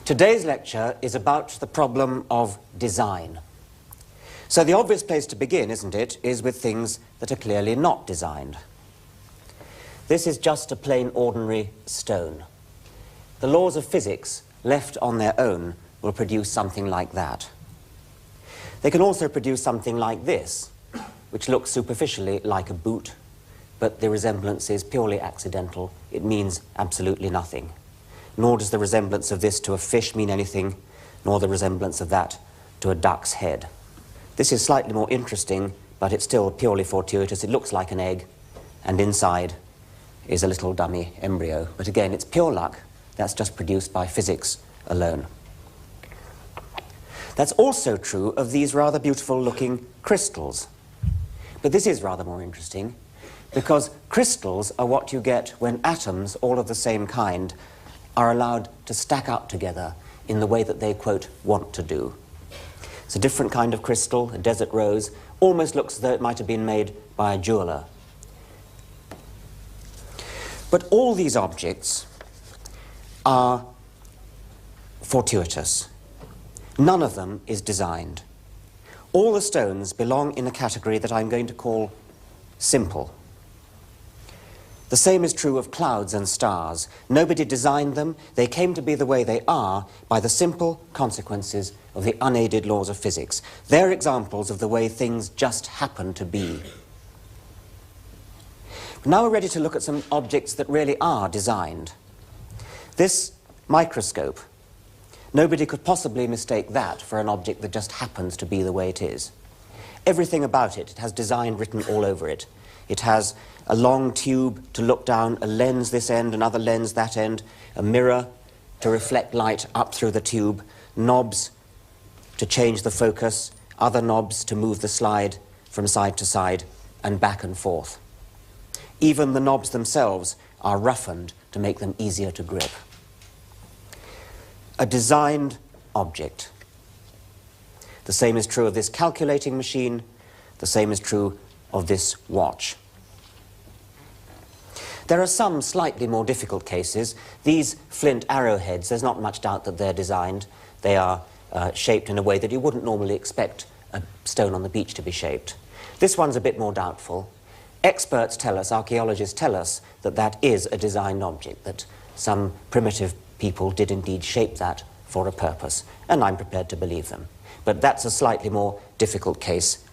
Today's lecture is about the problem of design. So the obvious place to begin, isn't it, is with things that are clearly not designed. This is just a plain ordinary stone. The laws of physics, left on their own, will produce something like that. They can also produce something like this, which looks superficially like a boot, but the resemblance is purely accidental. It means absolutely nothing. Nor does the resemblance of this to a fish mean anything, nor the resemblance of that to a duck's head. This is slightly more interesting, but it's still purely fortuitous. It looks like an egg, and inside is a little dummy embryo. But again, it's pure luck. That's just produced by physics alone. That's also true of these rather beautiful-looking crystals. But this is rather more interesting, because crystals are what you get when atoms, all of the same kind, are allowed to stack up together in the way that they, quote, want to do. It's a different kind of crystal, a desert rose, almost looks as though it might have been made by a jeweler. But all these objects are fortuitous. None of them is designed. All the stones belong in a category that I'm going to call simple. The same is true of clouds and stars. Nobody designed them. They came to be the way they are by the simple consequences of the unaided laws of physics. They're examples of the way things just happen to be. Now we're ready to look at some objects that really are designed. This microscope, nobody could possibly mistake that for an object that just happens to be the way it is. Everything about it has design written all over it. It has a long tube to look down, a lens this end, another lens that end, a mirror to reflect light up through the tube, knobs to change the focus, other knobs to move the slide from side to side and back and forth. Even the knobs themselves are roughened to make them easier to grip. A designed object. The same is true of this calculating machine. The same is true of this watch. There are some slightly more difficult cases. These flint arrowheads, there's not much doubt that they're designed. They are shaped in a way that you wouldn't normally expect a stone on the beach to be shaped. This one's a bit more doubtful. Experts tell us, archaeologists tell us, that that is a designed object, that some primitive people did indeed shape that for a purpose, and I'm prepared to believe them. But that's a slightly more difficult case.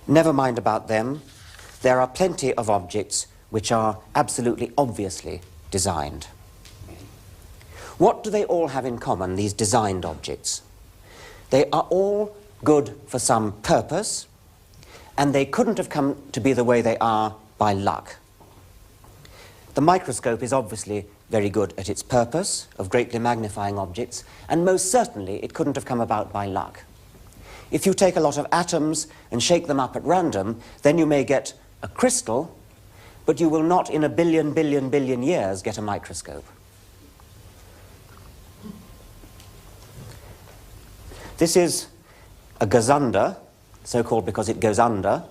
Never mind about them. There are plenty of objects which are absolutely obviously designed. What do they all have in common, these designed objects? They are all good for some purpose, and they couldn't have come to be the way they are by luck. The microscope is obviously very good at its purpose of greatly magnifying objects, and most certainly it couldn't have come about by luck. If you take a lot of atoms and shake them up at random, then you may get a crystal, but you will not in a billion years get a microscope. This is a gazunder, so-called because it goes under,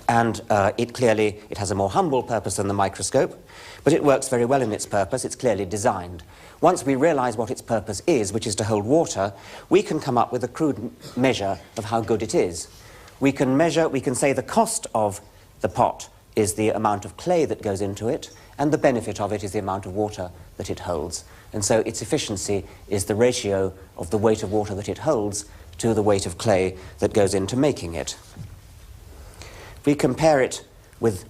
and it has a more humble purpose than the microscope, but it works very well in its purpose. It's clearly designed. Once we realize what its purpose is, which is to hold water, we can come up with a crude measure of how good it is. We can say the cost of the pot is the amount of clay that goes into it, and the benefit of it is the amount of water that it holds. And so its efficiency is the ratio of the weight of water that it holds to the weight of clay that goes into making it. If we compare it with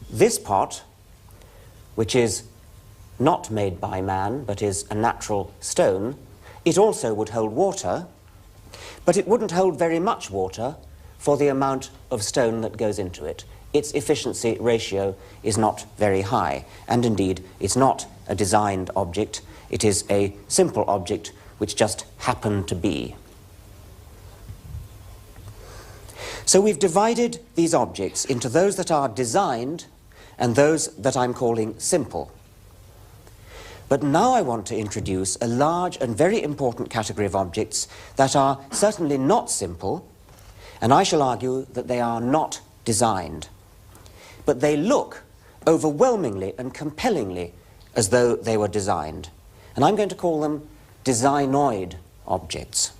this pot, which is not made by man, but is a natural stone, it also would hold water, but it wouldn't hold very much water for the amount of stone that goes into it. Its efficiency ratio is not very high, and indeed it's not a designed object. It is a simple object which just happened to be. So we've divided these objects into those that are designed and those that I'm calling simple. But now I want to introduce a large and very important category of objects that are certainly not simple, and I shall argue that they are not designed. But they look overwhelmingly and compellingly as though they were designed. And I'm going to call them Designoid objects.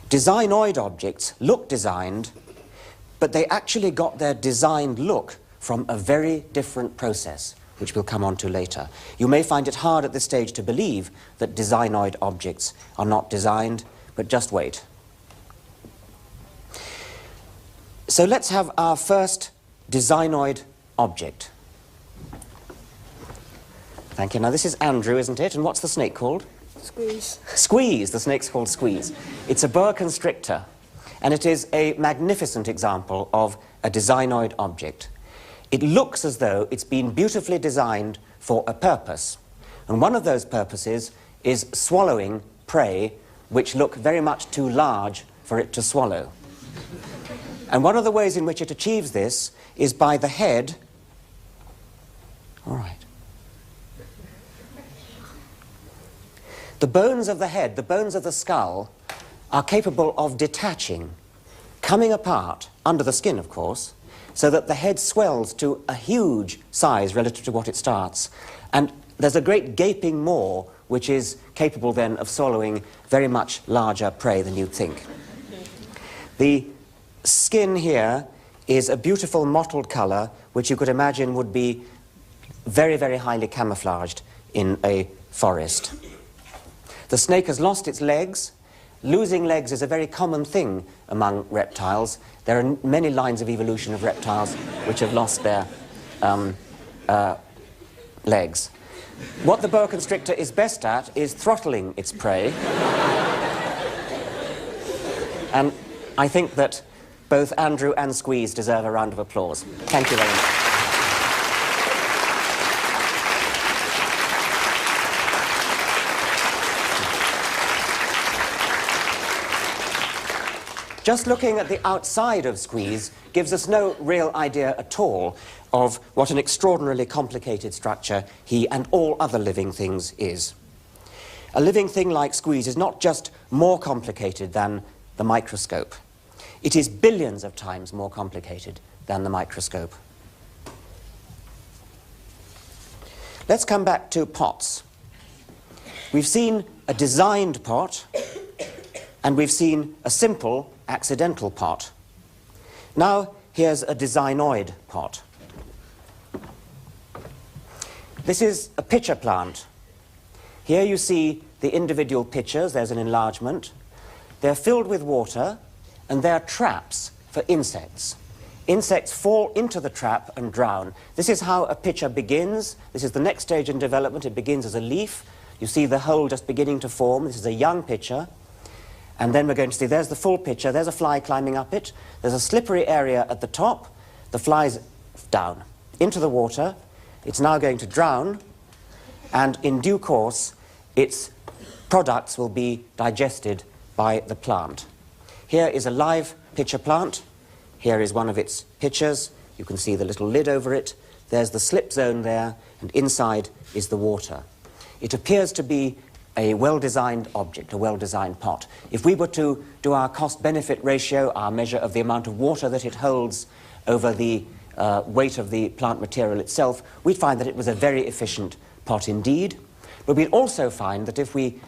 Designoid objects look designed, but they actually got their designed look from a very different process, which we'll come on to later. You may find it hard at this stage to believe that Designoid objects are not designed, but just wait. So let's have our first Designoid object. Thank you. Now this is Andrew, isn't it? And what's the snake called? Squeeze. Squeeze. The snake's called Squeeze. It's a boa constrictor, and it is a magnificent example of a Designoid object. It looks as though it's been beautifully designed for a purpose, and one of those purposes is swallowing prey which look very much too large for it to swallow. And one of the ways in which it achieves this is by the head. All right. The bones of the head, the bones of the skull, are capable of detaching, coming apart, under the skin, of course, so that the head swells to a huge size relative to what it starts. And there's a great gaping maw, which is capable then of swallowing very much larger prey than you'd think. The skin here is a beautiful mottled colour, which you could imagine would be very, very highly camouflaged in a forest. The snake has lost its legs. Losing legs is a very common thing among reptiles. There are many lines of evolution of reptiles which have lost their legs. What the boa constrictor is best at is throttling its prey. And I think that both Andrew and Squeeze deserve a round of applause. Thank you very much. Just looking at the outside of Squeeze gives us no real idea at all of what an extraordinarily complicated structure he and all other living things is. A living thing like Squeeze is not just more complicated than the microscope. It is billions of times more complicated than the microscope. Let's come back to pots. We've seen a designed pot, and we've seen a simple accidental pot. Now here's a Designoid pot. This is a pitcher plant. Here you see the individual pitchers. There's an enlargement. They're filled with water, and they're traps for insects. Insects fall into the trap and drown. This is how a pitcher begins. This is the next stage in development. It begins as a leaf. You see the hole just beginning to form. This is a young pitcher. And then we're going to see, there's the full pitcher, there's a fly climbing up it, there's a slippery area at the top, the fly's down into the water, it's now going to drown, and in due course, its products will be digested by the plant. Here is a live pitcher plant, here is one of its pitchers, you can see the little lid over it, there's the slip zone there, and inside is the water. It appears to be a well-designed object, a well-designed pot. If we were to do our cost-benefit ratio, our measure of the amount of water that it holds over the weight of the plant material itself, we'd find that it was a very efficient pot indeed. But we'd also find that if we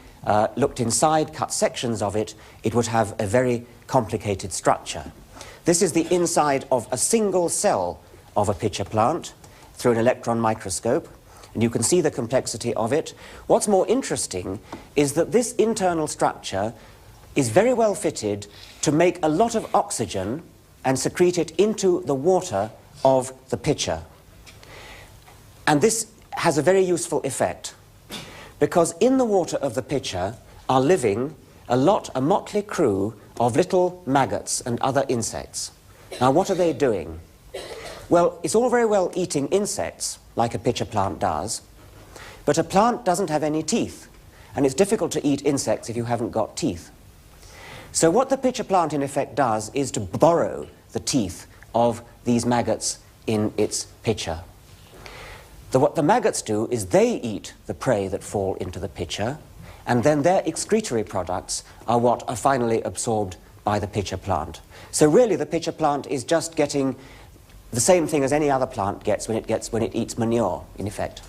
looked inside, cut sections of it, it would have a very complicated structure. This is the inside of a single cell of a pitcher plant through an electron microscope. And you can see the complexity of it. What's more interesting is that this internal structure is very well fitted to make a lot of oxygen and secrete it into the water of the pitcher. And this has a very useful effect, because in the water of the pitcher are living a motley crew of little maggots and other insects. Now, what are they doing? Well, it's all very well eating insects, like a pitcher plant does, but a plant doesn't have any teeth, and it's difficult to eat insects if you haven't got teeth. So what the pitcher plant in effect does is to borrow the teeth of these maggots in its pitcher. What the maggots do is they eat the prey that fall into the pitcher, and then their excretory products are what are finally absorbed by the pitcher plant. So really the pitcher plant is just getting the same thing as any other plant gets when it eats manure, in effect.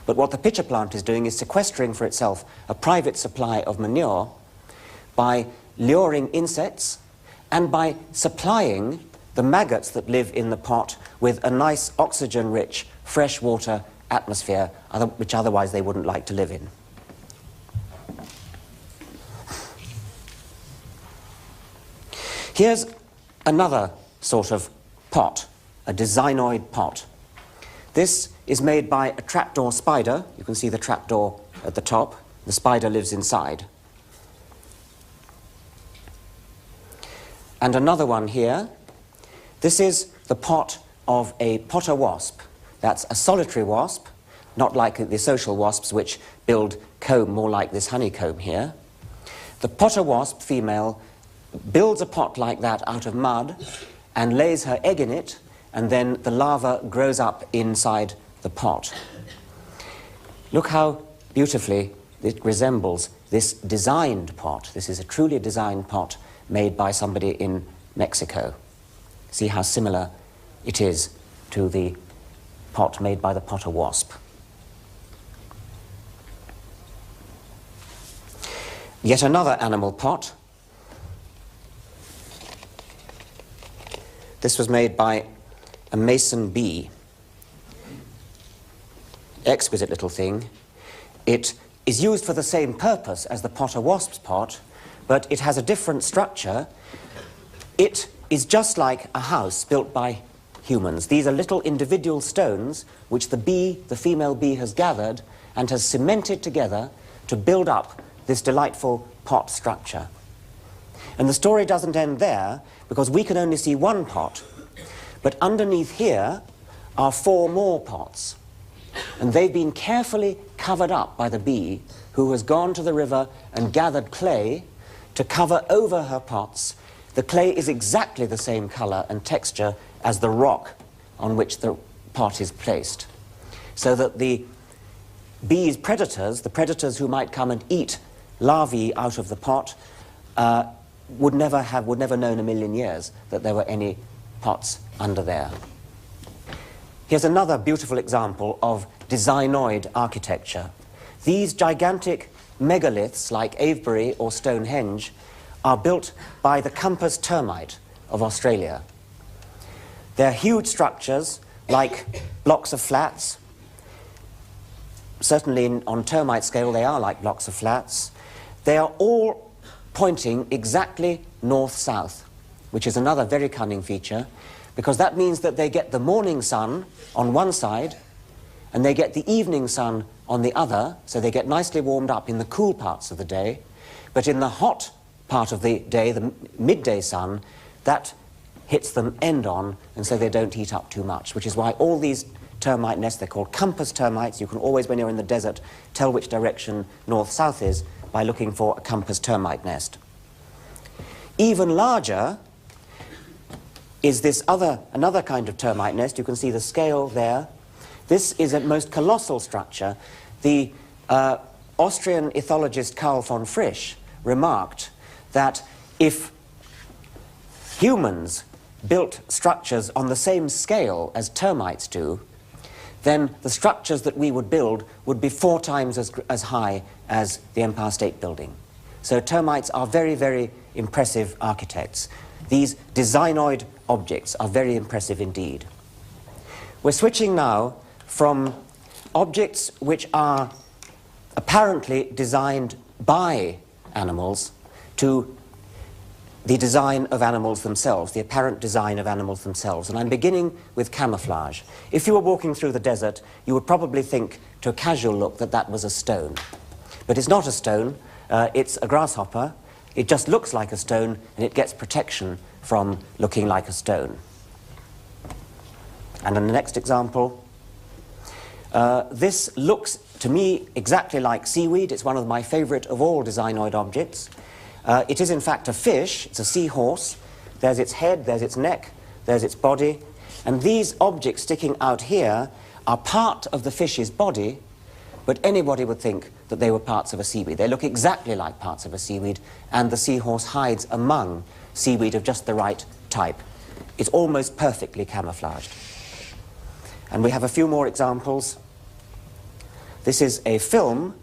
But what the pitcher plant is doing is sequestering for itself a private supply of manure by luring insects and by supplying the maggots that live in the pot with a nice oxygen-rich freshwater atmosphere which otherwise they wouldn't like to live in. Here's another sort of pot, a Designoid pot. This is made by a trapdoor spider. You can see the trapdoor at the top. The spider lives inside. And another one here. This is the pot of a potter wasp. That's a solitary wasp, not like the social wasps which build comb more like this honeycomb here. The potter wasp female builds a pot like that out of mud and lays her egg in it, and then the larva grows up inside the pot. Look how beautifully it resembles this designed pot. This is a truly designed pot made by somebody in Mexico. See how similar it is to the pot made by the potter wasp. Yet another animal pot. This was made by a mason bee. Exquisite little thing. It is used for the same purpose as the potter wasp's pot, but it has a different structure. It is just like a house built by humans. These are little individual stones which the bee, the female bee, has gathered and has cemented together to build up this delightful pot structure. And the story doesn't end there, because we can only see one pot, but underneath here are 4 more pots. And they've been carefully covered up by the bee, who has gone to the river and gathered clay to cover over her pots. The clay is exactly the same color and texture as the rock on which the pot is placed, so that the bee's predators, the predators who might come and eat larvae out of the pot, would never know in a million years that there were any pots under there. Here's another beautiful example of Designoid architecture. These gigantic megaliths, like Avebury or Stonehenge, are built by the Campus termite of Australia. They're huge structures, like blocks of flats. Certainly on termite scale, they are like blocks of flats. They are all pointing exactly north-south, which is another very cunning feature, because that means that they get the morning sun on one side and they get the evening sun on the other, so they get nicely warmed up in the cool parts of the day. But in the hot part of the day, the midday sun, that hits them end on, and so they don't heat up too much, which is why all these termite nests, they're called Campus termites. You can always, when you're in the desert, tell which direction north-south is by looking for a Campus termite nest. Even larger is this another kind of termite nest. You can see the scale there. This is a most colossal structure. The Austrian ethologist Karl von Frisch remarked that if humans built structures on the same scale as termites do, then the structures that we would build would be 4 times as high as the Empire State Building. So termites are very, very impressive architects. These Designoid objects are very impressive indeed. We're switching now from objects which are apparently designed by animals to the design of animals themselves, the apparent design of animals themselves. And I'm beginning with camouflage. If you were walking through the desert, you would probably think, to a casual look, that that was a stone. But it's not a stone, it's a grasshopper. It just looks like a stone, and it gets protection from looking like a stone. And in the next example, this looks to me exactly like seaweed. It's one of my favorite of all Designoid objects. It is in fact a fish. It's a seahorse. There's its head, there's its neck, there's its body. And these objects sticking out here are part of the fish's body, but anybody would think that they were parts of a seaweed. They look exactly like parts of a seaweed, and the seahorse hides among seaweed of just the right type. It's almost perfectly camouflaged. And we have a few more examples. This is a film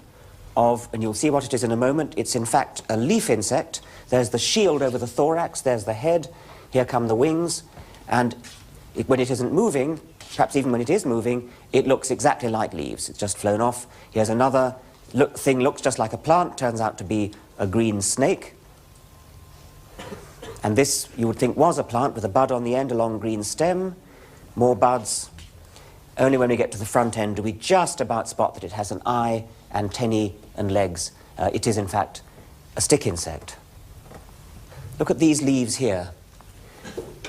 of, and you'll see what it is in a moment, it's in fact a leaf insect. There's the shield over the thorax, there's the head, here come the wings, and when it isn't moving, perhaps even when it is moving, it looks exactly like leaves. It's just flown off. Here's another thing, looks just like a plant, turns out to be a green snake. And this, you would think, was a plant with a bud on the end, a long green stem, more buds. Only when we get to the front end do we just about spot that it has an eye, antennae, and legs. It is, in fact, a stick insect. Look at these leaves here.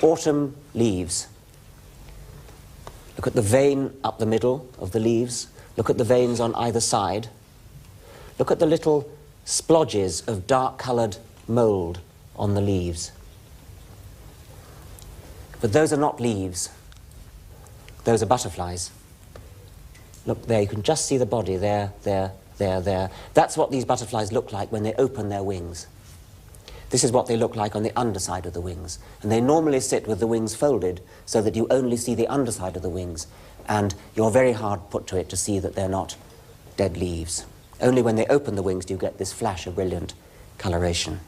Autumn leaves. Look at the vein up the middle of the leaves. Look at the veins on either side. Look at the little splodges of dark-coloured mould on the leaves. But those are not leaves. Those are butterflies. Look there, you can just see the body there, there, there, there. That's what these butterflies look like when they open their wings. This is what they look like on the underside of the wings. And they normally sit with the wings folded so that you only see the underside of the wings. And you're very hard put to it to see that they're not dead leaves. Only when they open the wings do you get this flash of brilliant coloration.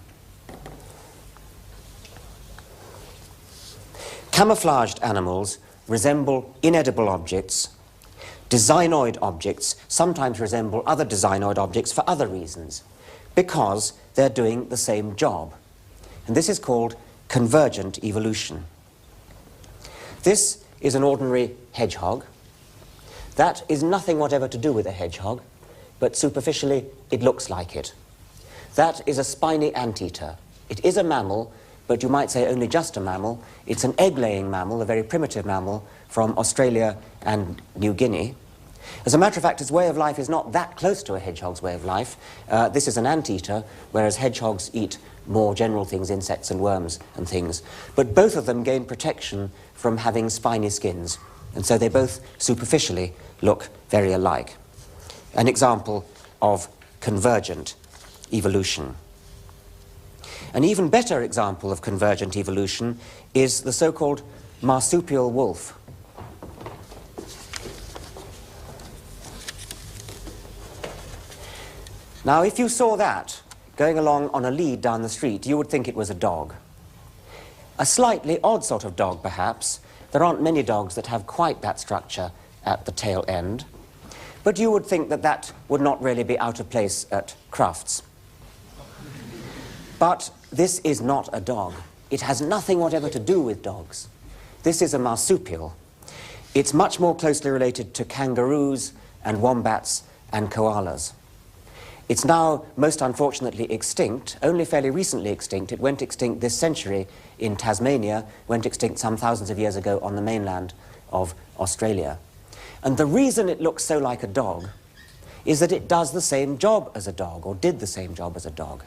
Camouflaged animals resemble inedible objects. Designoid objects sometimes resemble other designoid objects for other reasons, because they're doing the same job. And this is called convergent evolution. This is an ordinary hedgehog. That is nothing whatever to do with a hedgehog, but superficially it looks like it. That is a spiny anteater. It is a mammal, but you might say only just a mammal. It's an egg-laying mammal, a very primitive mammal from Australia and New Guinea. As a matter of fact, its way of life is not that close to a hedgehog's way of life. This is an anteater, whereas hedgehogs eat more general things, insects and worms and things. But both of them gain protection from having spiny skins, and so they both superficially look very alike. An example of convergent evolution. An even better example of convergent evolution is the so-called marsupial wolf. Now, if you saw that going along on a lead down the street, you would think it was a dog. A slightly odd sort of dog, perhaps. There aren't many dogs that have quite that structure at the tail end. But you would think that that would not really be out of place at Crufts. But this is not a dog. It has nothing whatever to do with dogs. This is a marsupial. It's much more closely related to kangaroos and wombats and koalas. It's now, most unfortunately, extinct, only fairly recently extinct. It went extinct this century in Tasmania, went extinct some thousands of years ago on the mainland of Australia. And the reason it looks so like a dog is that it does the same job as a dog, or did the same job as a dog.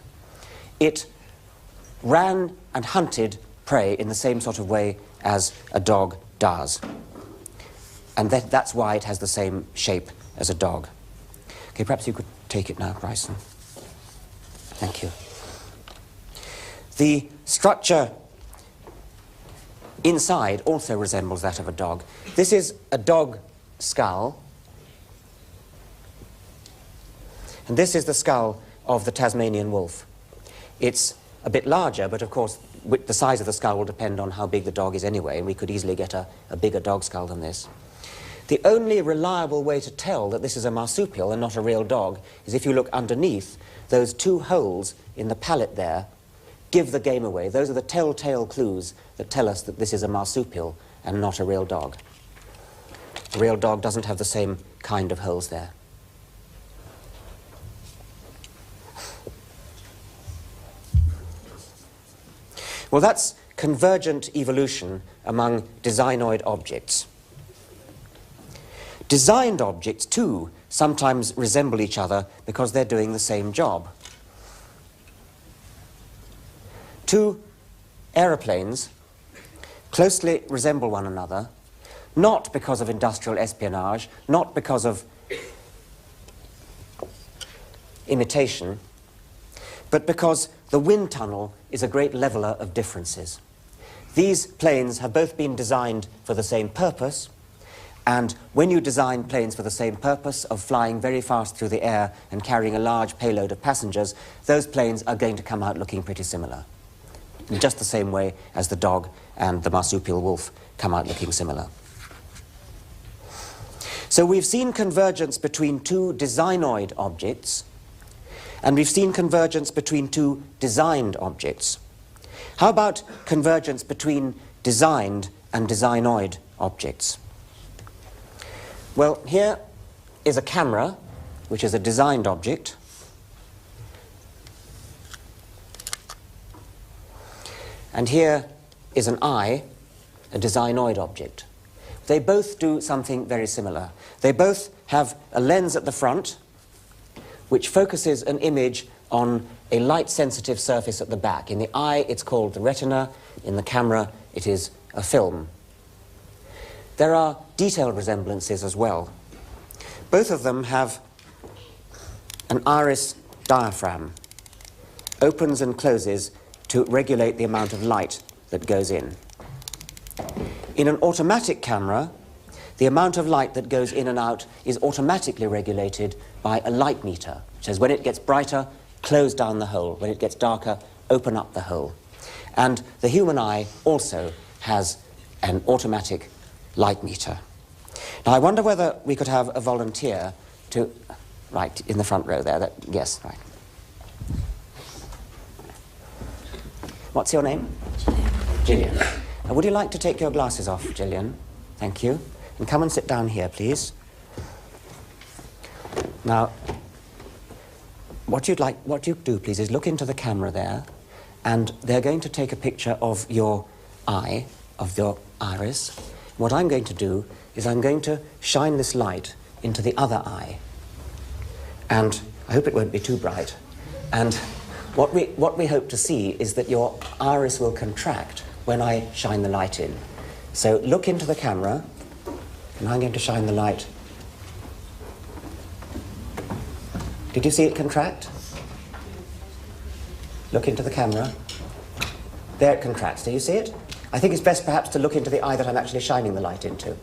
It ran and hunted prey in the same sort of way as a dog does. And that's why it has the same shape as a dog. Okay, perhaps you could take it now, Bryson. Thank you. The structure inside also resembles that of a dog. This is a dog skull. And this is the skull of the Tasmanian wolf. It's a bit larger, but of course the size of the skull will depend on how big the dog is anyway, and we could easily get a bigger dog skull than this. The only reliable way to tell that this is a marsupial and not a real dog is if you look underneath. Those two holes in the palate there give the game away. Those are the telltale clues that tell us that this is a marsupial and not a real dog. A real dog doesn't have the same kind of holes there. Well, that's convergent evolution among designoid objects. Designed objects, too, sometimes resemble each other because they're doing the same job. Two aeroplanes closely resemble one another, not because of industrial espionage, not because of imitation, but because the wind tunnel is a great leveler of differences. These planes have both been designed for the same purpose, And when you design planes for the same purpose of flying very fast through the air and carrying a large payload of passengers, those planes are going to come out looking pretty similar, in just the same way as the dog and the marsupial wolf come out looking similar. So we've seen convergence between two designoid objects, and we've seen convergence between two designed objects. How about convergence between designed and designoid objects? Well, here is a camera, which is a designed object. And here is an eye, a designoid object. They both do something very similar. They both have a lens at the front, which focuses an image on a light-sensitive surface at the back. In the eye, it's called the retina. In the camera, it is a film. There are detailed resemblances as well. Both of them have an iris diaphragm, opens and closes to regulate the amount of light that goes in. In an automatic camera, the amount of light that goes in and out is automatically regulated by a light meter, which says when it gets brighter, close down the hole. When it gets darker, open up the hole. And the human eye also has an automatic light meter. Now, I wonder whether we could have a volunteer to... Right, in the front row there. Yes, right. What's your name? Gillian. Would you like to take your glasses off, Gillian? Thank you. And come and sit down here, please. Now, what you do, please, is look into the camera there, and they're going to take a picture of your eye, of your iris. What I'm going to do is I'm going to shine this light into the other eye. And I hope it won't be too bright. And what we hope to see is that your iris will contract when I shine the light in. So look into the camera, and I'm going to shine the light. Did you see it contract? Look into the camera. There it contracts. Do you see it? I think it's best perhaps to look into the eye that I'm actually shining the light into.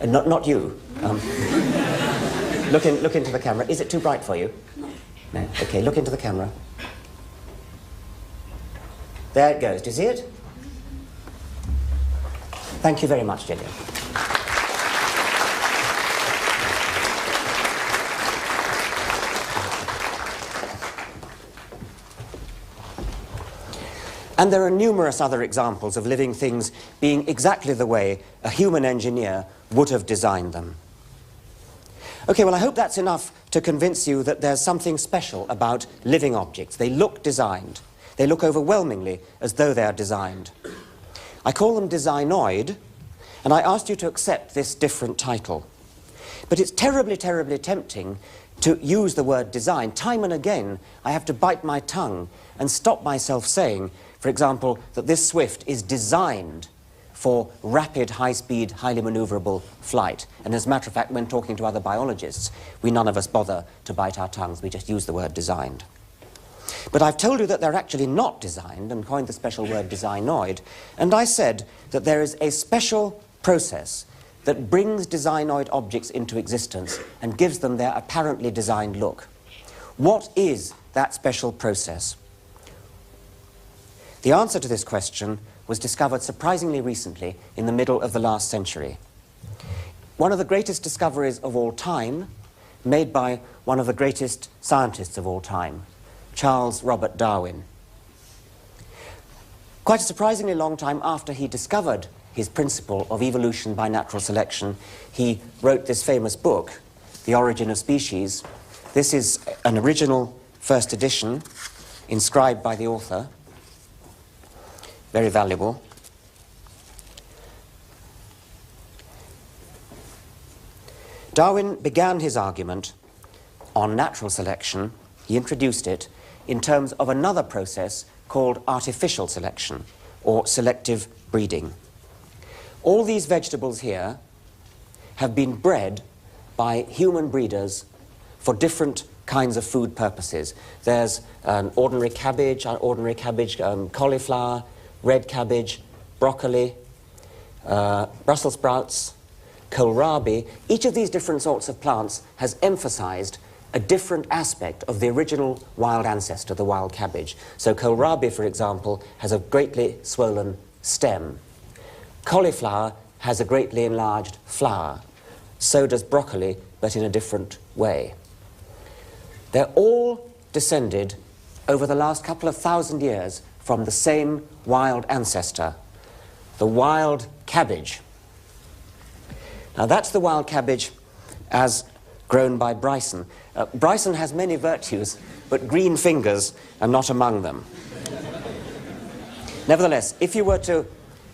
And not you. Look into the camera. Is it too bright for you? No. Okay, look into the camera. There it goes. Do you see it? Thank you very much, Gillian. And there are numerous other examples of living things being exactly the way a human engineer would have designed them. Okay, well, I hope that's enough to convince you that there's something special about living objects. They look designed. They look overwhelmingly as though they are designed. I call them Designoid, and I asked you to accept this different title. But it's terribly, terribly tempting to use the word design. Time and again, I have to bite my tongue and stop myself saying, for example, that this Swift is designed for rapid, high-speed, highly maneuverable flight. And as a matter of fact, when talking to other biologists, we none of us bother to bite our tongues. We just use the word designed. But I've told you that they're actually not designed and coined the special word designoid. And I said that there is a special process that brings designoid objects into existence and gives them their apparently designed look. What is that special process? The answer to this question was discovered surprisingly recently in the middle of the last century. One of the greatest discoveries of all time, made by one of the greatest scientists of all time, Charles Robert Darwin. Quite a surprisingly long time after he discovered his principle of evolution by natural selection, he wrote this famous book, The Origin of Species. This is an original first edition, inscribed by the author. Very valuable. Darwin began his argument on natural selection. He introduced it in terms of another process called artificial selection, or selective breeding. All these vegetables here have been bred by human breeders for different kinds of food purposes. There's an ordinary cabbage, cauliflower, red cabbage, broccoli, Brussels sprouts, kohlrabi. Each of these different sorts of plants has emphasized a different aspect of the original wild ancestor, the wild cabbage. So kohlrabi, for example, has a greatly swollen stem. Cauliflower has a greatly enlarged flower. So does broccoli, but in a different way. They're all descended over the last couple of thousand years from the same wild ancestor, the wild cabbage. Now that's the wild cabbage as grown by Bryson. Bryson has many virtues, but green fingers are not among them. Nevertheless, if you were to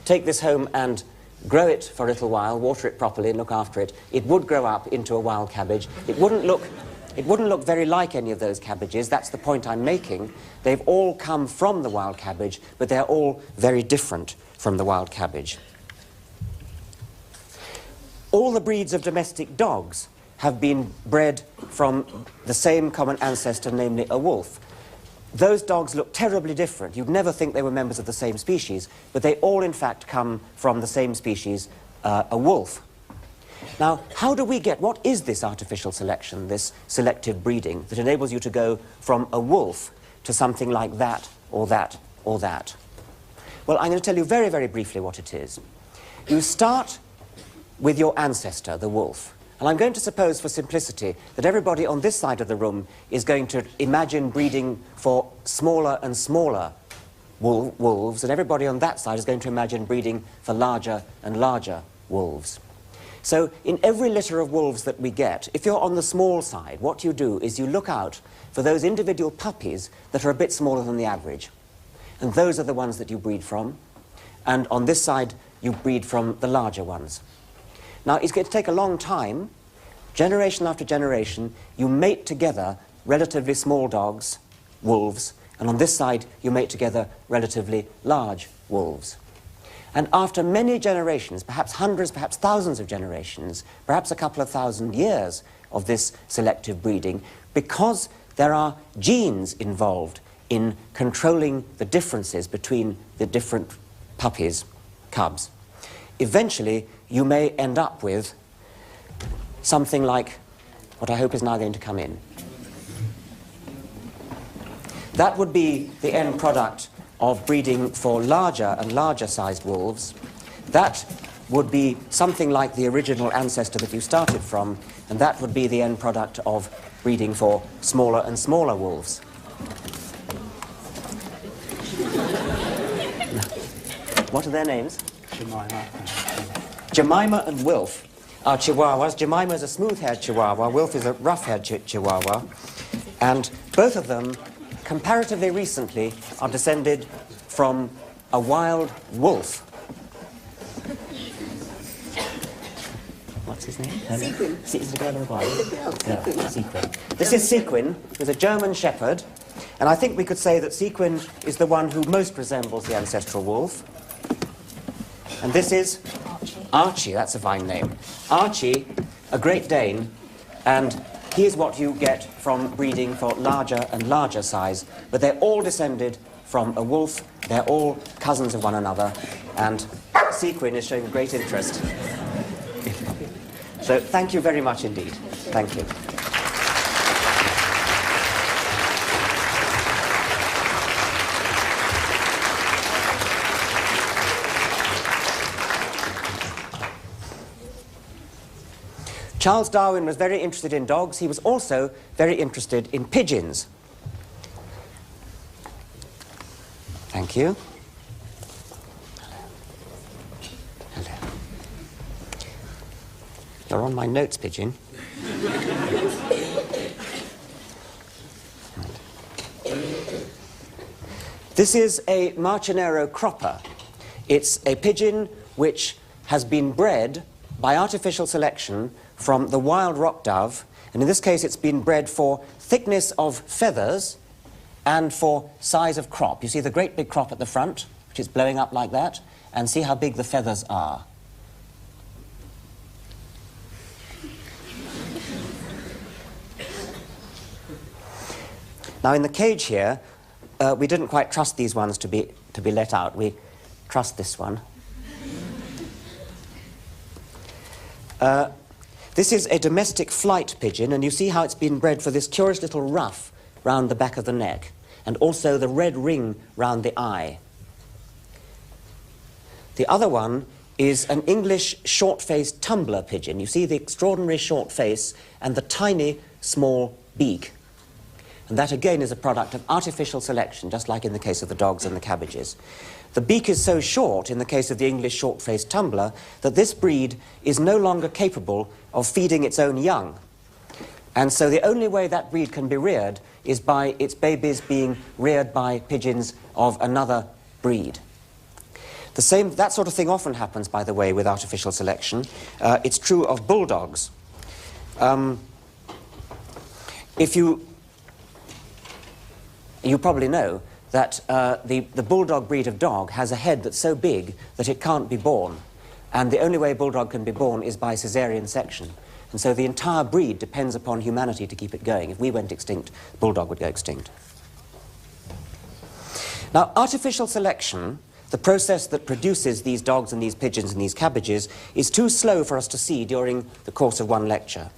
take this home and grow it for a little while, water it properly and look after it, it would grow up into a wild cabbage. It wouldn't look very like any of those cabbages. That's the point I'm making. They've all come from the wild cabbage, but they're all very different from the wild cabbage. All the breeds of domestic dogs have been bred from the same common ancestor, namely a wolf. Those dogs look terribly different. You'd never think they were members of the same species, but they all in fact come from the same species, a wolf. Now, how do we get, what is this artificial selection, this selective breeding that enables you to go from a wolf to something like that, or that, or that? Well, I'm going to tell you very, very briefly what it is. You start with your ancestor, the wolf. And I'm going to suppose, for simplicity, that everybody on this side of the room is going to imagine breeding for smaller and smaller wolves, and everybody on that side is going to imagine breeding for larger and larger wolves. So in every litter of wolves that we get, if you're on the small side, what you do is you look out for those individual puppies that are a bit smaller than the average. And those are the ones that you breed from. And on this side, you breed from the larger ones. Now, it's going to take a long time. Generation after generation, you mate together relatively small dogs, wolves, and on this side, you mate together relatively large wolves. And after many generations, perhaps hundreds, perhaps thousands of generations, perhaps a couple of thousand years of this selective breeding, because there are genes involved in controlling the differences between the different puppies, cubs, eventually you may end up with something like what I hope is now going to come in. That would be the end product of breeding for larger and larger sized wolves. That would be something like the original ancestor that you started from, and that would be the end product of breeding for smaller and smaller wolves. What are their names? Jemima and Wilf are Chihuahuas. Jemima is a smooth-haired Chihuahua. Wilf is a rough-haired Chihuahua. And both of them, comparatively recently, are descended from a wild wolf. What's his name? Sequin. Sequin. This is Sequin, who's a German shepherd. And I think we could say that Sequin is the one who most resembles the ancestral wolf. And this is Archie, that's a fine name. Archie, a Great Dane, and here's what you get from breeding for larger and larger size, but they're all descended from a wolf, they're all cousins of one another, and Sequin is showing great interest. So thank you very much indeed. Thank you. Charles Darwin was very interested in dogs. He was also very interested in pigeons. Thank you. Hello. You're on my notes, pigeon. This is a Marchinero cropper. It's a pigeon which has been bred by artificial selection from the wild rock dove, and in this case it's been bred for thickness of feathers and for size of crop. You see the great big crop at the front, which is blowing up like that, and see how big the feathers are. Now in the cage here, we didn't quite trust these ones to be let out. We trust this one. This is a domestic flight pigeon, and you see how it's been bred for this curious little ruff round the back of the neck, and also the red ring round the eye. The other one is an English short-faced tumbler pigeon. You see the extraordinary short face and the tiny, small beak. And that again is a product of artificial selection, just like in the case of the dogs and the cabbages. The beak is so short, in the case of the English short-faced tumbler, that this breed is no longer capable of feeding its own young. And so the only way that breed can be reared is by its babies being reared by pigeons of another breed. That sort of thing often happens, by the way, with artificial selection. It's true of bulldogs. You probably know that the bulldog breed of dog has a head that's so big that it can't be born. And the only way a bulldog can be born is by caesarean section. And so the entire breed depends upon humanity to keep it going. If we went extinct, the bulldog would go extinct. Now, artificial selection, the process that produces these dogs and these pigeons and these cabbages, is too slow for us to see during the course of one lecture.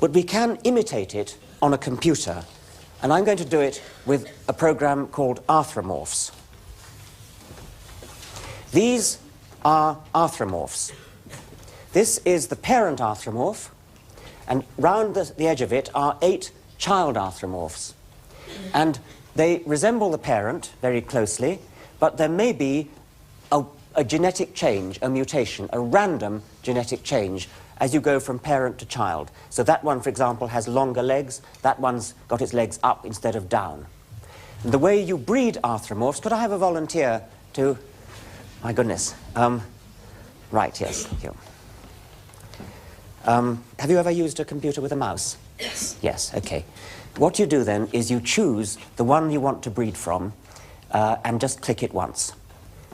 But we can imitate it on a computer, and I'm going to do it with a program called arthropomorphs. These are arthropomorphs. This is the parent arthropomorph, and round the edge of it are 8 child arthropomorphs. And they resemble the parent very closely, but there may be a genetic change, a mutation, a random genetic change as you go from parent to child. So that one, for example, has longer legs. That one's got its legs up instead of down. And the way you breed arthropomorphs, could I have a volunteer to... My goodness. Right, yes, thank you. Have you ever used a computer with a mouse? Yes. Yes, okay. What you do then is you choose the one you want to breed from and just click it once.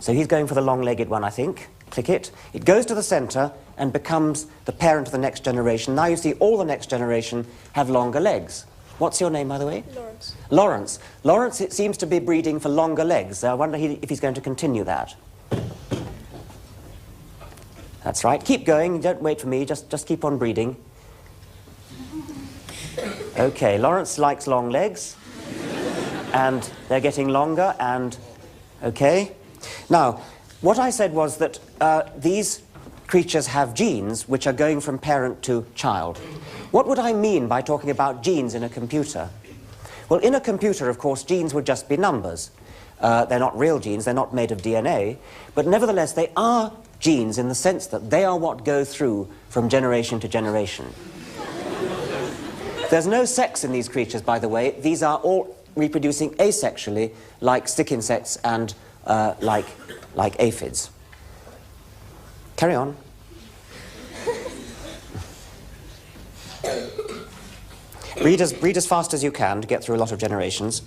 So he's going for the long-legged one, I think. Click it. It goes to the center and becomes the parent of the next generation. Now you see all the next generation have longer legs. What's your name, by the way? Lawrence. Lawrence. Lawrence, it seems to be breeding for longer legs. I wonder if he's going to continue that. That's right. Keep going. Don't wait for me. Just keep on breeding. Okay, Lawrence likes long legs. And they're getting longer and... Okay. Now, what I said was that these creatures have genes which are going from parent to child. What would I mean by talking about genes in a computer? Well, in a computer, of course, genes would just be numbers. They're not real genes, they're not made of DNA, but nevertheless they are genes in the sense that they are what go through from generation to generation. There's no sex in these creatures, by the way. These are all reproducing asexually, like stick insects and like aphids. Carry on. Breed as fast as you can to get through a lot of generations.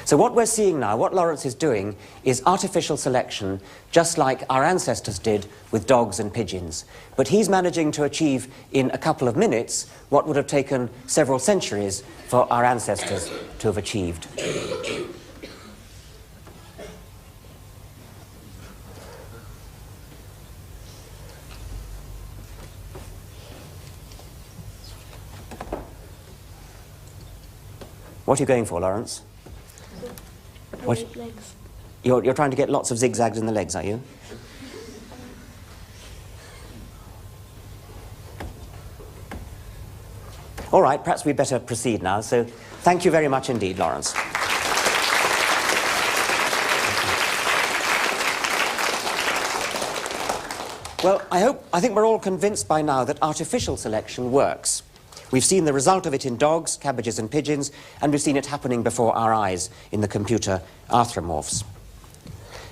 So what we're seeing now, what Lawrence is doing, is artificial selection, just like our ancestors did with dogs and pigeons. But he's managing to achieve in a couple of minutes what would have taken several centuries for our ancestors to have achieved. What are you going for, Lawrence? What? Legs. You're trying to get lots of zigzags in the legs, are you? All right, perhaps we'd better proceed now. So thank you very much indeed, Lawrence. Well, I think we're all convinced by now that artificial selection works. We've seen the result of it in dogs, cabbages and pigeons, and we've seen it happening before our eyes in the computer arthropomorphs.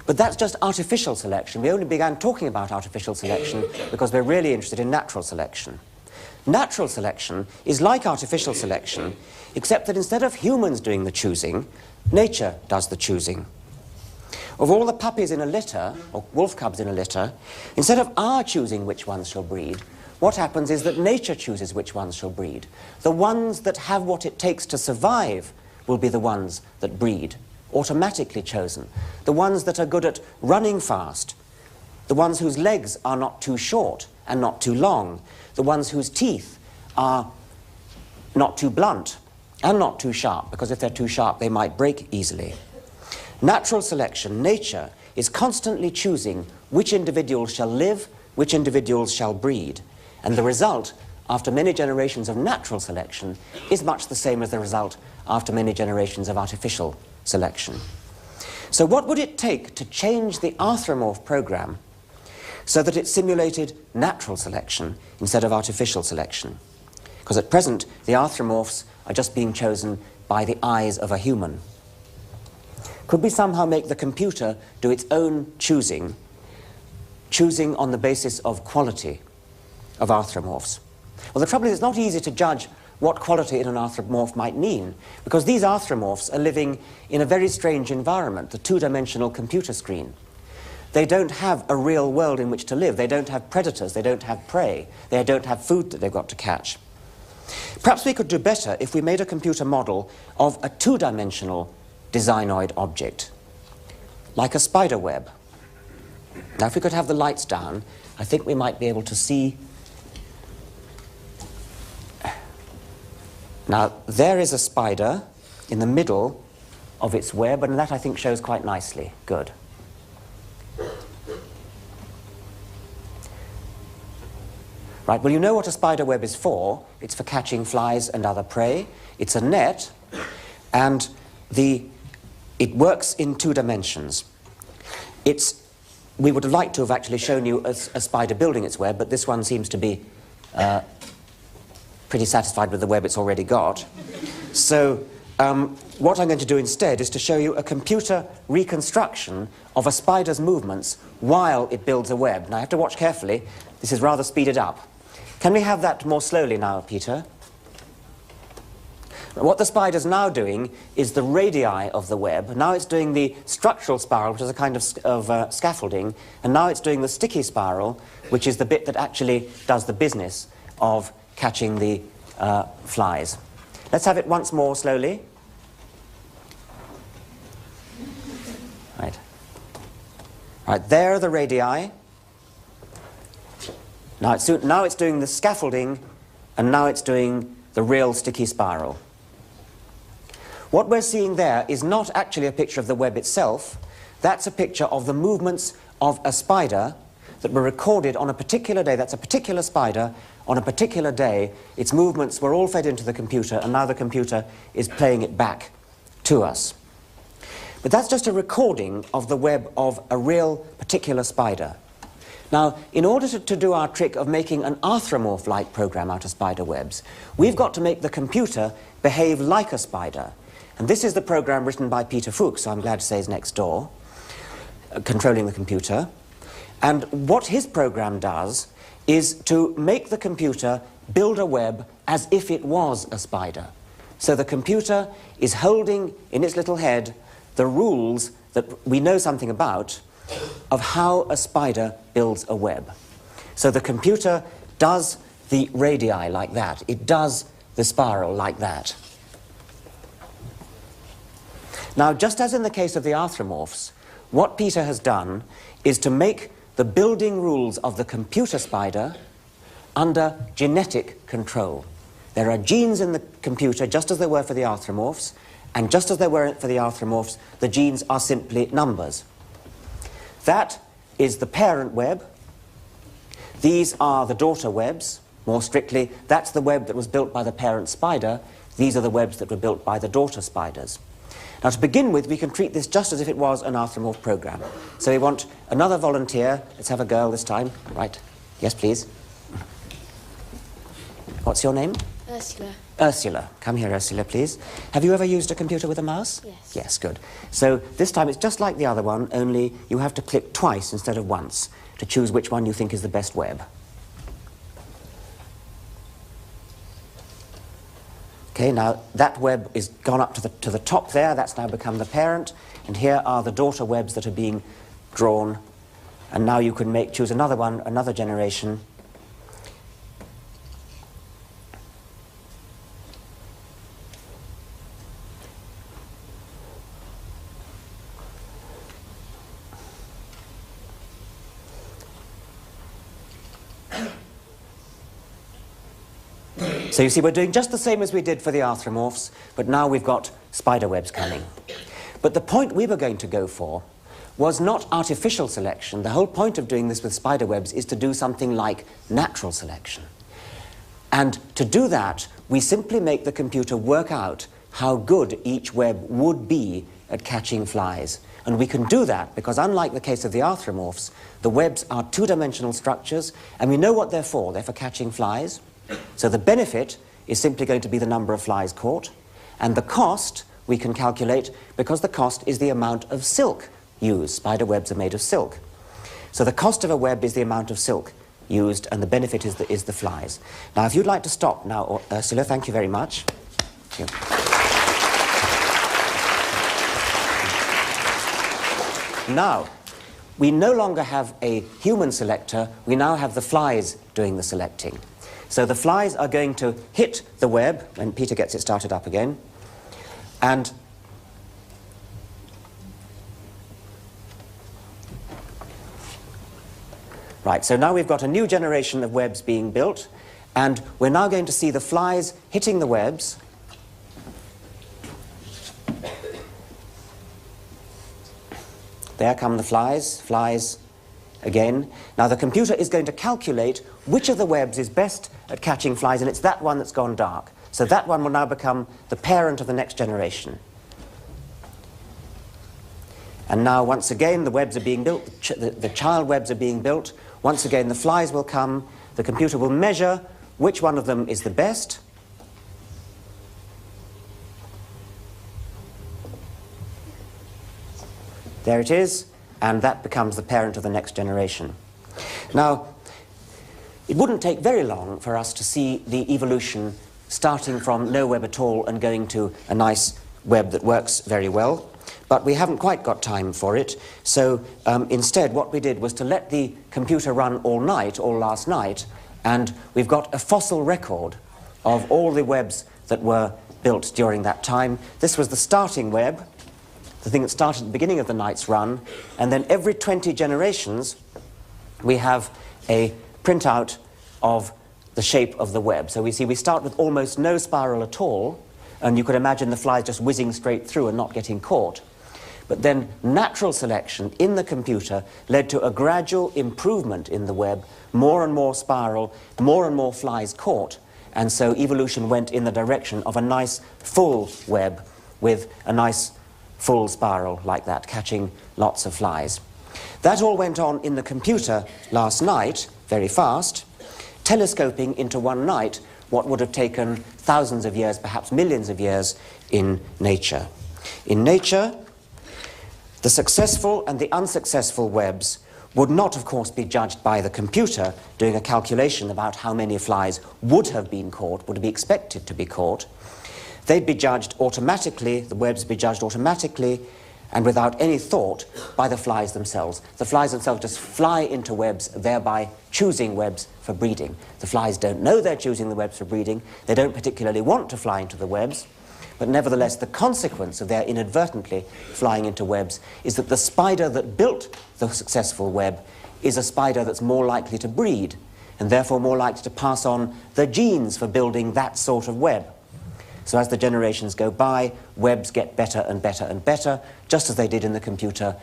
But that's just artificial selection. We only began talking about artificial selection because we're really interested in natural selection. Natural selection is like artificial selection, except that instead of humans doing the choosing, nature does the choosing. Of all the puppies in a litter, or wolf cubs in a litter, instead of our choosing which ones shall breed, what happens is that nature chooses which ones shall breed. The ones that have what it takes to survive will be the ones that breed. automatically chosen, the ones that are good at running fast, the ones whose legs are not too short and not too long, the ones whose teeth are not too blunt and not too sharp, because if they're too sharp they might break easily. Natural selection, nature, is constantly choosing which individuals shall live, which individuals shall breed, and the result after many generations of natural selection is much the same as the result after many generations of artificial selection. So what would it take to change the arthromorph program so that it simulated natural selection instead of artificial selection? Because at present the arthromorphs are just being chosen by the eyes of a human. Could we somehow make the computer do its own choosing on the basis of quality of arthromorphs? Well, the trouble is it's not easy to judge what quality in an arthromorph might mean, because these arthromorphs are living in a very strange environment, the two-dimensional computer screen. They don't have a real world in which to live. They don't have predators. They don't have prey. They don't have food that they've got to catch. Perhaps we could do better if we made a computer model of a two-dimensional Designoid object, like a spider web. Now, if we could have the lights down, I think we might be able to see. Now, there is a spider in the middle of its web, and that I think shows quite nicely. Good. Right, well, you know what a spider web is for. It's for catching flies and other prey. It's a net, and it works in 2 dimensions. We would have liked to have actually shown you a spider building its web, but this one seems to be pretty satisfied with the web it's already got. So what I'm going to do instead is to show you a computer reconstruction of a spider's movements while it builds a web. Now, I have to watch carefully. This is rather speeded up. Can we have that more slowly now, Peter? What the spider's now doing is the radii of the web. Now it's doing the structural spiral, which is a kind of scaffolding, and now it's doing the sticky spiral, which is the bit that actually does the business of catching the flies. Let's have it once more slowly. Right. Right, there are the radii. Now it's doing the scaffolding, and now it's doing the real sticky spiral. What we're seeing there is not actually a picture of the web itself. That's a picture of the movements of a spider that were recorded on a particular day. That's a particular spider on a particular day. Its movements were all fed into the computer, and now the computer is playing it back to us. But that's just a recording of the web of a real particular spider. Now, in order to do our trick of making an arthromorph-like program out of spider webs, we've got to make the computer behave like a spider. And this is the program written by Peter Fuchs, so I'm glad to say is next door, controlling the computer. And what his program does is to make the computer build a web as if it was a spider. So the computer is holding in its little head the rules that we know something about of how a spider builds a web. So the computer does the radii like that. It does the spiral like that. Now, just as in the case of the arthromorphs, what Peter has done is to make the building rules of the computer spider under genetic control. There are genes in the computer just as there were for the arthromorphs, and just as there were for the arthromorphs, the genes are simply numbers. That is the parent web. These are the daughter webs. More strictly, that's the web that was built by the parent spider. These are the webs that were built by the daughter spiders. Now, to begin with, we can treat this just as if it was an arthromorph program. So we want another volunteer. Let's have a girl this time. Right. Yes, please. What's your name? Ursula. Ursula. Come here, Ursula, please. Have you ever used a computer with a mouse? Yes. Yes, good. So this time it's just like the other one, only you have to click twice instead of once to choose which one you think is the best web. Okay, now that web is gone up to the top there. That's now become the parent. And here are the daughter webs that are being drawn. And now you can choose another one, another generation. So you see, we're doing just the same as we did for the arthropomorphs, but now we've got spider webs coming. But the point we were going to go for was not artificial selection. The whole point of doing this with spider webs is to do something like natural selection. And to do that, we simply make the computer work out how good each web would be at catching flies. And we can do that because, unlike the case of the arthropomorphs, the webs are two-dimensional structures, and we know what they're for. They're for catching flies. So the benefit is simply going to be the number of flies caught, and the cost we can calculate because the cost is the amount of silk used. Spider webs are made of silk. So the cost of a web is the amount of silk used, and the benefit is the flies. Now, if you'd like to stop now, Ursula, thank you very much. Thank you. Now, we no longer have a human selector, we now have the flies doing the selecting. So the flies are going to hit the web when Peter gets it started up again, and right, so now we've got a new generation of webs being built, and we're now going to see the flies hitting the webs. There come the flies again. Now the computer is going to calculate which of the webs is best at catching flies, and it's that one that's gone dark. So that one will now become the parent of the next generation. And now once again the webs are being built, the child webs are being built. Once again the flies will come, the computer will measure which one of them is the best. There it is, and that becomes the parent of the next generation. Now, it wouldn't take very long for us to see the evolution starting from no web at all and going to a nice web that works very well, but we haven't quite got time for it, so instead what we did was to let the computer run all night, all last night, and we've got a fossil record of all the webs that were built during that time. This was the starting web, the thing that started at the beginning of the night's run, and then every 20 generations we have a printout of the shape of the web. So we see we start with almost no spiral at all, and you could imagine the flies just whizzing straight through and not getting caught. But then natural selection in the computer led to a gradual improvement in the web, more and more spiral, more and more flies caught, and so evolution went in the direction of a nice full web with a nice full spiral like that, catching lots of flies. That all went on in the computer last night, very fast, telescoping into one night what would have taken thousands of years, perhaps millions of years, in nature. In nature, the successful and the unsuccessful webs would not, of course, be judged by the computer doing a calculation about how many flies would have been caught, would be expected to be caught. They'd be judged automatically, the webs would be judged automatically and without any thought by the flies themselves. The flies themselves just fly into webs, thereby choosing webs for breeding. The flies don't know they're choosing the webs for breeding. They don't particularly want to fly into the webs, but nevertheless the consequence of their inadvertently flying into webs is that the spider that built the successful web is a spider that's more likely to breed, and therefore more likely to pass on the genes for building that sort of web. So as the generations go by, webs get better and better and better, just as they did in the computer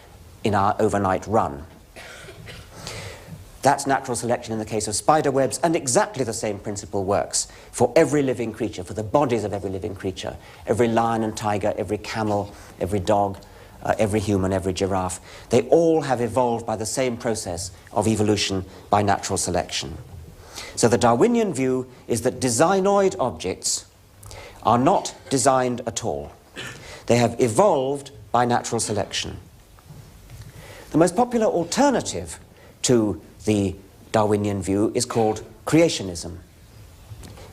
in our overnight run. That's natural selection in the case of spider webs, and exactly the same principle works for every living creature, for the bodies of every living creature. Every lion and tiger, every camel, every dog, every human, every giraffe. They all have evolved by the same process of evolution by natural selection. So the Darwinian view is that designoid objects are not designed at all. They have evolved by natural selection. The most popular alternative to the Darwinian view is called creationism.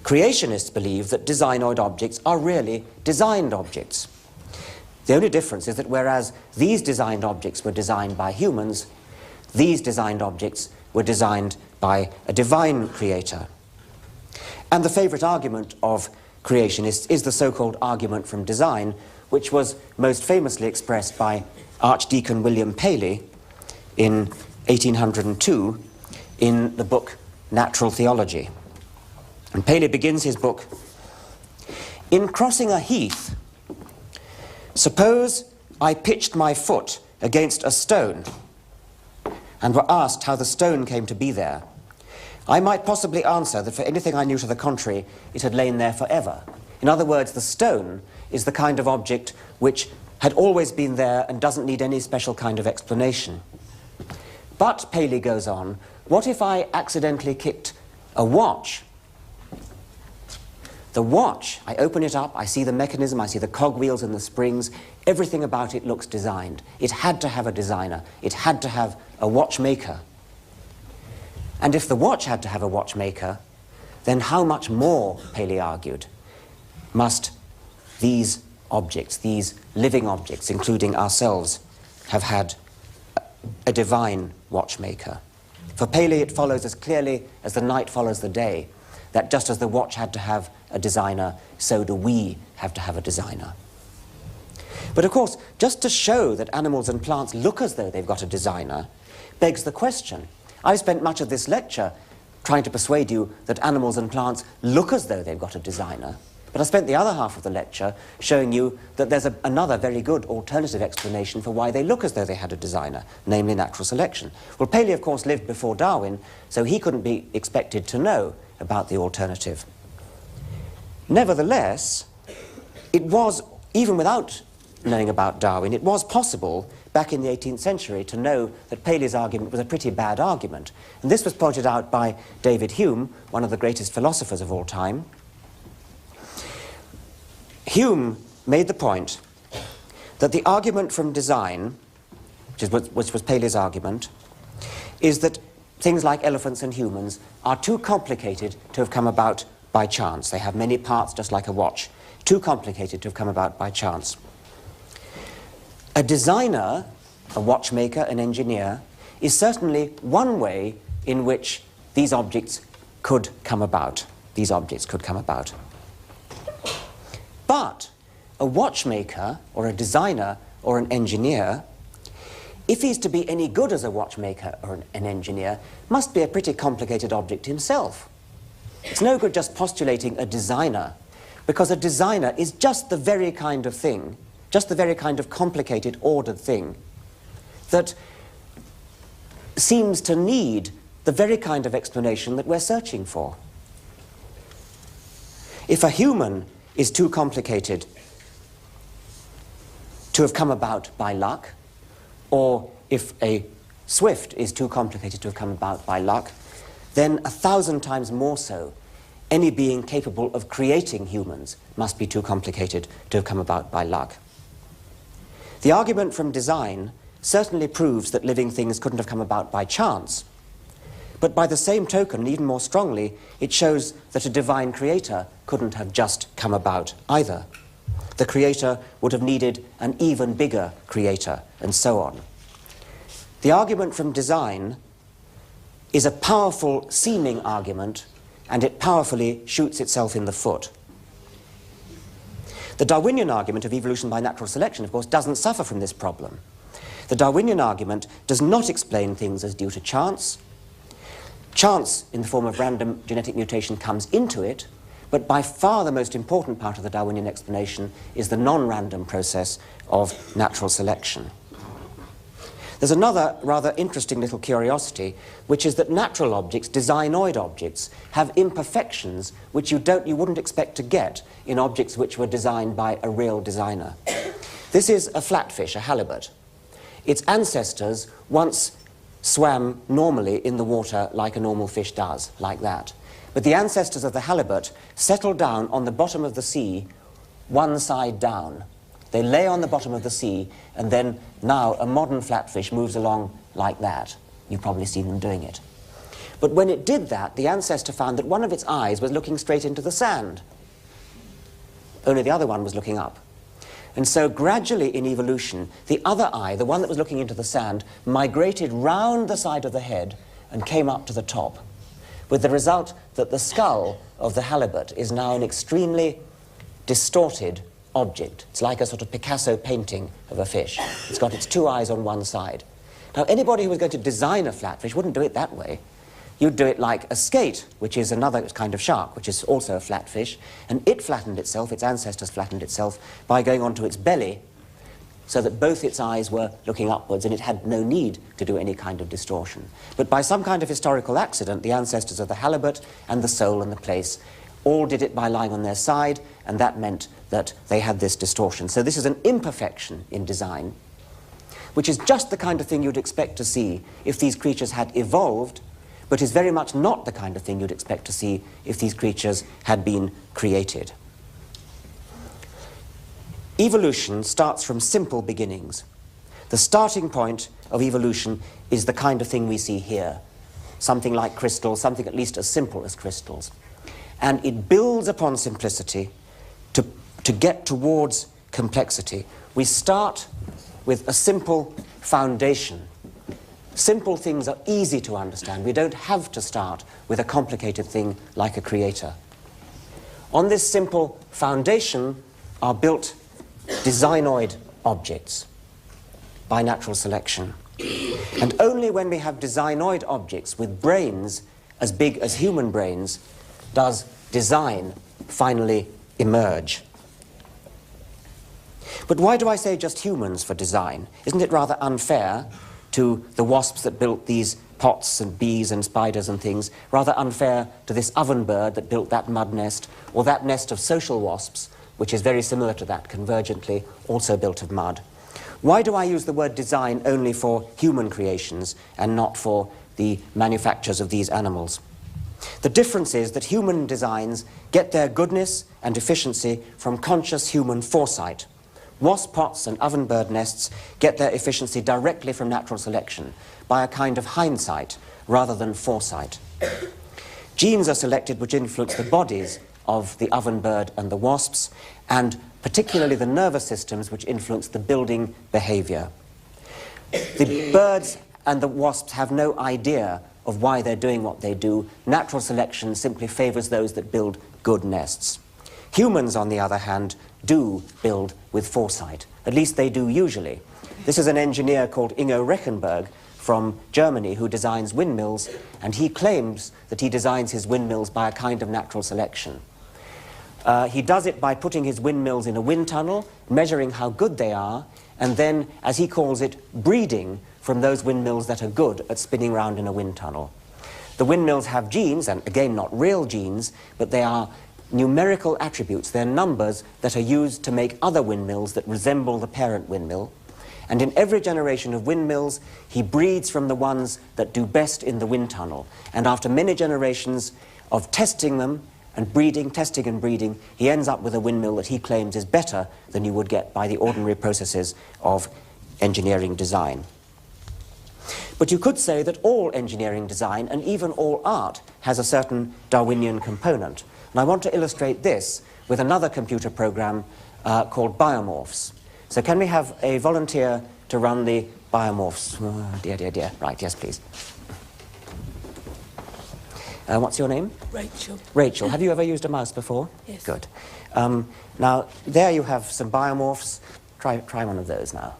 Creationists believe that designoid objects are really designed objects. The only difference is that whereas these designed objects were designed by humans, these designed objects were designed by a divine creator. And the favorite argument of creationists is the so-called argument from design, which was most famously expressed by Archdeacon William Paley in 1802 in the book Natural Theology. And Paley begins his book, "In crossing a heath, suppose I pitched my foot against a stone and were asked how the stone came to be there. I might possibly answer that for anything I knew to the contrary, it had lain there forever." In other words, the stone is the kind of object which had always been there and doesn't need any special kind of explanation. But, Paley goes on, what if I accidentally kicked a watch? The watch, I open it up, I see the mechanism, I see the cogwheels and the springs, everything about it looks designed. It had to have a designer. It had to have a watchmaker. And if the watch had to have a watchmaker, then how much more, Paley argued, must these objects, these living objects, including ourselves, have had a divine watchmaker? For Paley, it follows as clearly as the night follows the day, that just as the watch had to have a designer, so do we have to have a designer. But of course, just to show that animals and plants look as though they've got a designer begs the question. I've spent much of this lecture trying to persuade you that animals and plants look as though they've got a designer, but I spent the other half of the lecture showing you that there's another very good alternative explanation for why they look as though they had a designer, namely natural selection. Well, Paley, of course, lived before Darwin, so he couldn't be expected to know about the alternative. Nevertheless, it was, even without knowing about Darwin, it was possible back in the 18th century to know that Paley's argument was a pretty bad argument. And this was pointed out by David Hume, one of the greatest philosophers of all time. Hume made the point that the argument from design, which was Paley's argument, is that things like elephants and humans are too complicated to have come about by chance. They have many parts just like a watch. Too complicated to have come about by chance. A designer, a watchmaker, an engineer, is certainly one way in which these objects could come about. These objects could come about. But a watchmaker, or a designer, or an engineer, if he's to be any good as a watchmaker or an engineer, must be a pretty complicated object himself. It's no good just postulating a designer, because a designer is just the very kind of thing, just the very kind of complicated, ordered thing that seems to need the very kind of explanation that we're searching for. If a human is too complicated to have come about by luck, or if a swift is too complicated to have come about by luck, then 1,000 times more so, any being capable of creating humans must be too complicated to have come about by luck. The argument from design certainly proves that living things couldn't have come about by chance, but by the same token, even more strongly, it shows that a divine creator couldn't have just come about either. The creator would have needed an even bigger creator, and so on. The argument from design is a powerful seeming argument, and it powerfully shoots itself in the foot. The Darwinian argument of evolution by natural selection, of course, doesn't suffer from this problem. The Darwinian argument does not explain things as due to chance. Chance, in the form of random genetic mutation, comes into it, but by far the most important part of the Darwinian explanation is the non-random process of natural selection. There's another rather interesting little curiosity, which is that natural objects, designoid objects, have imperfections which you wouldn't expect to get in objects which were designed by a real designer. This is a flatfish, a halibut. Its ancestors once swam normally in the water like a normal fish does, like that. But the ancestors of the halibut settled down on the bottom of the sea, one side down. They lay on the bottom of the sea, and then now a modern flatfish moves along like that. You've probably seen them doing it. But when it did that, the ancestor found that one of its eyes was looking straight into the sand. Only the other one was looking up. And so gradually in evolution, the other eye, the one that was looking into the sand, migrated round the side of the head and came up to the top, with the result that the skull of the halibut is now an extremely distorted object. It's like a sort of Picasso painting of a fish. It's got its two eyes on one side. Now, anybody who was going to design a flatfish wouldn't do it that way. you'd do it like a skate, which is another kind of shark, which is also a flatfish, and it flattened itself, its ancestors flattened itself, by going onto its belly, so that both its eyes were looking upwards, and it had no need to do any kind of distortion. But by some kind of historical accident, the ancestors of the halibut and the sole and the plaice all did it by lying on their side, and that meant that they had this distortion. So this is an imperfection in design, which is just the kind of thing you'd expect to see if these creatures had evolved, but is very much not the kind of thing you'd expect to see if these creatures had been created. Evolution starts from simple beginnings. The starting point of evolution is the kind of thing we see here, something like crystals, something at least as simple as crystals. And it builds upon simplicity to get towards complexity. We start with a simple foundation. Simple things are easy to understand. We don't have to start with a complicated thing like a creator. On this simple foundation are built Designoid objects by natural selection. And only when we have Designoid objects with brains as big as human brains does design finally emerge. But why do I say just humans for design? Isn't it rather unfair to the wasps that built these pots and bees and spiders and things, rather unfair to this oven bird that built that mud nest, or that nest of social wasps, which is very similar to that, convergently, also built of mud? Why do I use the word design only for human creations and not for the manufactures of these animals? The difference is that human designs get their goodness and efficiency from conscious human foresight. Wasp pots and ovenbird nests get their efficiency directly from natural selection, by a kind of hindsight rather than foresight. Genes are selected which influence the bodies of the ovenbird and the wasps, and particularly the nervous systems which influence the building behavior. The birds and the wasps have no idea of why they're doing what they do. Natural selection simply favors those that build good nests. Humans, on the other hand, do build with foresight. At least they do usually. This is an engineer called Ingo Rechenberg from Germany who designs windmills, and he claims that he designs his windmills by a kind of natural selection. He does it by putting his windmills in a wind tunnel, measuring how good they are, and then, as he calls it, breeding from those windmills that are good at spinning round in a wind tunnel. The windmills have genes, and again not real genes, but they are numerical attributes. They're numbers that are used to make other windmills that resemble the parent windmill. And in every generation of windmills, he breeds from the ones that do best in the wind tunnel. And after many generations of testing them and breeding, testing and breeding, he ends up with a windmill that he claims is better than you would get by the ordinary processes of engineering design. But you could say that all engineering design, and even all art, has a certain Darwinian component. And I want to illustrate this with another computer program called Biomorphs. So can we have a volunteer to run the Biomorphs? Oh, dear, dear, dear. Right, yes, please. What's your name? Rachel. Rachel. Have you ever used a mouse before? Yes. Good. Now, there you have some Biomorphs. Try one of those now.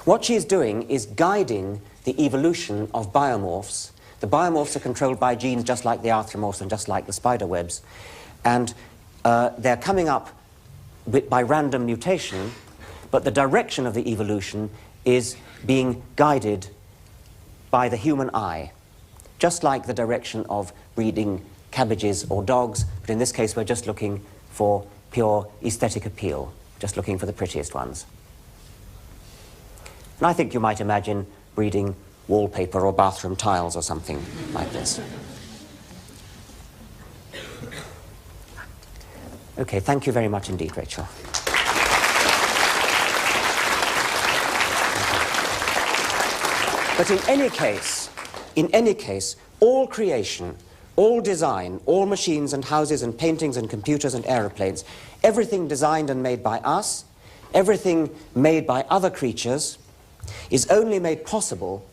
What she's doing is guiding the evolution of biomorphs. The biomorphs are controlled by genes just like the arthropomorphs and just like the spider webs. And they're coming up by random mutation, but the direction of the evolution is being guided by the human eye, just like the direction of breeding cabbages or dogs, but in this case we're just looking for pure aesthetic appeal, just looking for the prettiest ones. And I think you might imagine breeding wallpaper or bathroom tiles or something like this. Okay, thank you very much indeed, Rachel. But in any case, all creation, all design, all machines and houses and paintings and computers and aeroplanes, everything designed and made by us, everything made by other creatures, is only made possible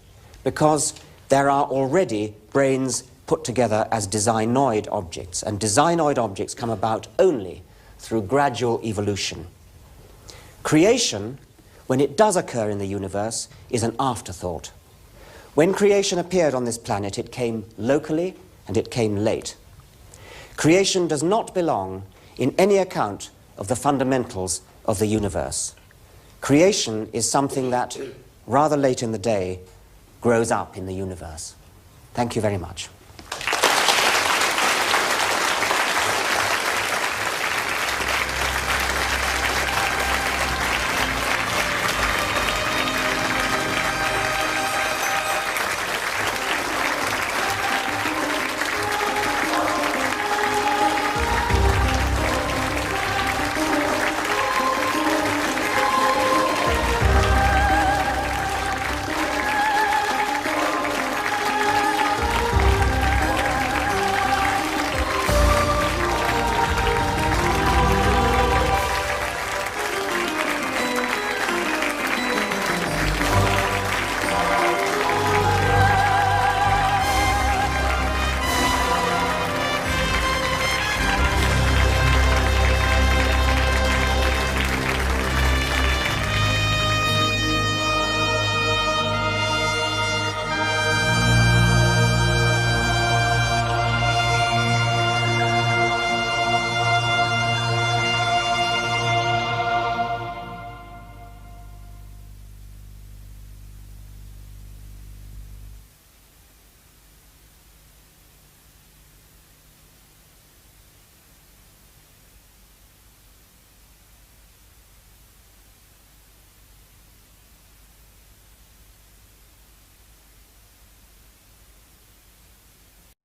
because there are already brains put together as Designoid objects, and Designoid objects come about only through gradual evolution. Creation, when it does occur in the universe, is an afterthought. When creation appeared on this planet, it came locally and it came late. Creation does not belong in any account of the fundamentals of the universe. Creation is something that, rather late in the day, grows up in the universe. Thank you very much.